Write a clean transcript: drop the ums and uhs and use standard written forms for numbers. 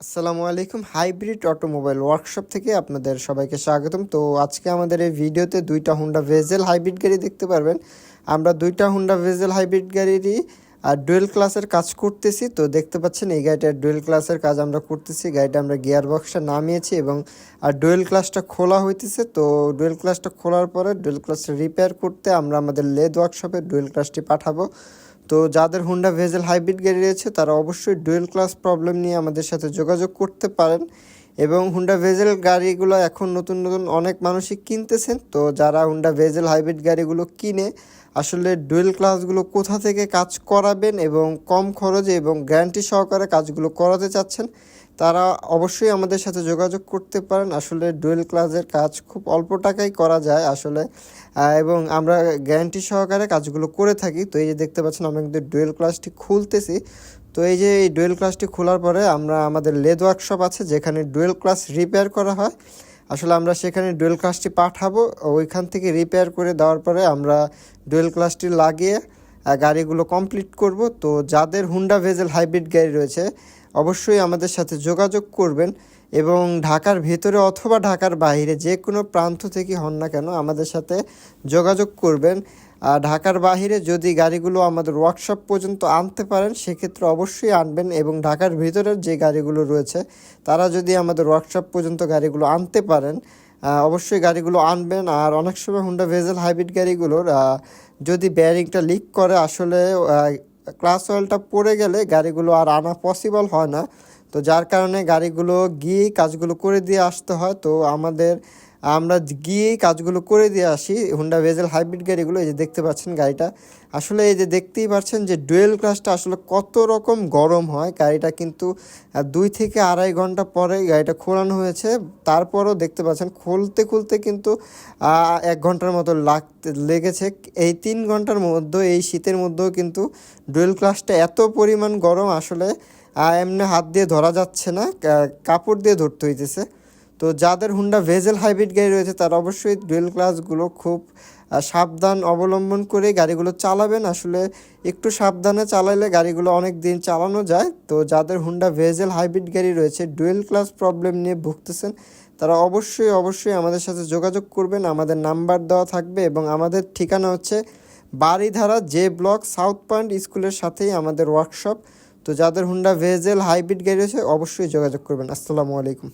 আসসালামু আলাইকুম। Hybrid automobile workshop থেকে আপনাদের সবাইকে স্বাগতম। তো আজকে আমাদের এই ভিডিওতে দুইটা হুন্ডা ভেজেল হাইব্রিড গাড়ি দেখতে পারবেন। আমরা দুইটা হুন্ডা ভেজেল হাইব্রিড গাড়িরই ডুয়েল ক্লাসের কাজ করতেছি। তো দেখতে পাচ্ছেন এই গাড়িটার ডুয়েল ক্লাসের কাজ আমরা করতেছি। গাড়িটা আমরা গিয়ার বক্সটা নামিয়েছি এবং ডুয়েল ক্লাসটা খোলা হইতেছে। তো ডুয়েল ক্লাসটা খোলার পরে ডুয়েল ক্লাসটা রিপেয়ার করতে আমরা আমাদের লেদ ওয়ার্কশপে ডুয়েল ক্লাসটি পাঠাবো। তো যাদের হুন্ডা ভেজেল হাইব্রিড গাড়ি রয়েছে তারা অবশ্যই ডুয়েল ক্লাস প্রবলেম নিয়ে আমাদের সাথে যোগাযোগ করতে পারেন। এবং হুন্ডা ভেজেল গাড়িগুলো এখন নতুন নতুন অনেক মানুষই কিনতেছেন। তো যারা হুন্ডা ভেজেল হাইব্রিড গাড়িগুলো কিনে আসলে ডুয়েল ক্লাসগুলো কোথা থেকে কাজ করাবেন এবং কম খরচে এবং গ্যারান্টি সহকারে কাজগুলো করাতে চাচ্ছেন তারা অবশ্যই আমাদের সাথে যোগাযোগ করতে পারেন। আসলে ডুয়েল ক্লাসের কাজ খুব অল্প টাকায় করা যায় আসলে, এবং আমরা গ্যারান্টি সহকারে কাজগুলো করে থাকি। তো এই যে দেখতে পাচ্ছেন আমরা কিন্তু ডুয়েল ক্লাসটি খুলতেছি। তো এই যে এই ডুয়েল ক্লাসটি খোলার পরে আমরা আমাদের লেদ ওয়ার্কশপ আছে যেখানে ডুয়েল ক্লাস রিপেয়ার করা হয়। আসলে আমরা সেখানে ডুয়েল ক্লাসটি পাঠাবো, ওইখান থেকে রিপেয়ার করে দেওয়ার পরে আমরা ডুয়েল ক্লাসটি লাগিয়ে গাড়িগুলো কমপ্লিট করব। তো যাদের হুন্ডা ভেজেল হাইব্রিড গাড়ি রয়েছে অবশ্যই আমাদের সাথে যোগাযোগ করবেন এবং ঢাকার ভেতরে অথবা ঢাকার বাইরে যে কোনো প্রান্ত থেকে হন না কেন আমাদের সাথে যোগাযোগ করবেন। ঢাকার বাইরে যদি গাড়িগুলো আমাদের ওয়ার্কশপ পর্যন্ত আনতে পারেন সেক্ষেত্রে অবশ্যই আনবেন, এবং ঢাকার ভিতরের যে গাড়িগুলো রয়েছে তারা যদি আমাদের ওয়ার্কশপ পর্যন্ত গাড়িগুলো আনতে পারেন অবশ্যই গাড়িগুলো আনবেন। আর অনেক সময় হুন্ডা ভেজেল হাইব্রিড গাড়িগুলোর যদি ব্যারিংটা লিক করে আসলে ক্লাস অয়েলটা পড়ে গেলে গাড়িগুলো আর আনা পসিবল হয় না। তো যার কারণে গাড়িগুলো গিয়েই কাজগুলো করে দিয়ে আসতে হয়। তো আমরা গিয়েই কাজগুলো করে দিয়ে আসি হুন্ডা ভেজেল হাইব্রিড গাড়িগুলো। এই যে দেখতে পাচ্ছেন গাড়িটা আসলে এই যে দেখতেই পাচ্ছেন যে ডুয়েল ক্লাসটা আসলে কত রকম গরম হয়। গাড়িটা কিন্তু 2 থেকে আড়াই ঘন্টা পরে গাড়িটা খোলানো হয়েছে, তারপরও দেখতে পাচ্ছেন খুলতে খুলতে কিন্তু 1 ঘন্টার মতো লেগেছে। এই 3 ঘন্টার মধ্যে এই শীতের মধ্যেও কিন্তু ডুয়েল ক্লাসটা এত পরিমাণ গরম আসলে এমনি হাত দিয়ে ধরা যাচ্ছে না, কাপড় দিয়ে ধরতে হইতেছে। তো যাদের হুন্ডা ভেজেল হাইব্রিড গাড়ি রয়েছে তারা অবশ্যই ডুয়েল ক্লাসগুলো খুব সাবধান অবলম্বন করে গাড়িগুলো চালাবেন। আসলে একটু সাবধানে চালাইলে গাড়িগুলো অনেক দিন চালানো যায়। তো যাদের হুন্ডা ভেজেল হাইব্রিড গাড়ি রয়েছে ডুয়েল ক্লাস প্রবলেম নিয়ে ভুগতেছেন তারা অবশ্যই আমাদের সাথে যোগাযোগ করবেন। আমাদের নাম্বার দেওয়া থাকবে এবং আমাদের ঠিকানা হচ্ছে Baridhara J block south point স্কুলের সাথেই আমাদের ওয়ার্কশপ। তো যাদের হুন্ডা ভেজেল হাইব্রিড গাড়ি রয়েছে অবশ্যই যোগাযোগ করবেন। আসসালামু আলাইকুম।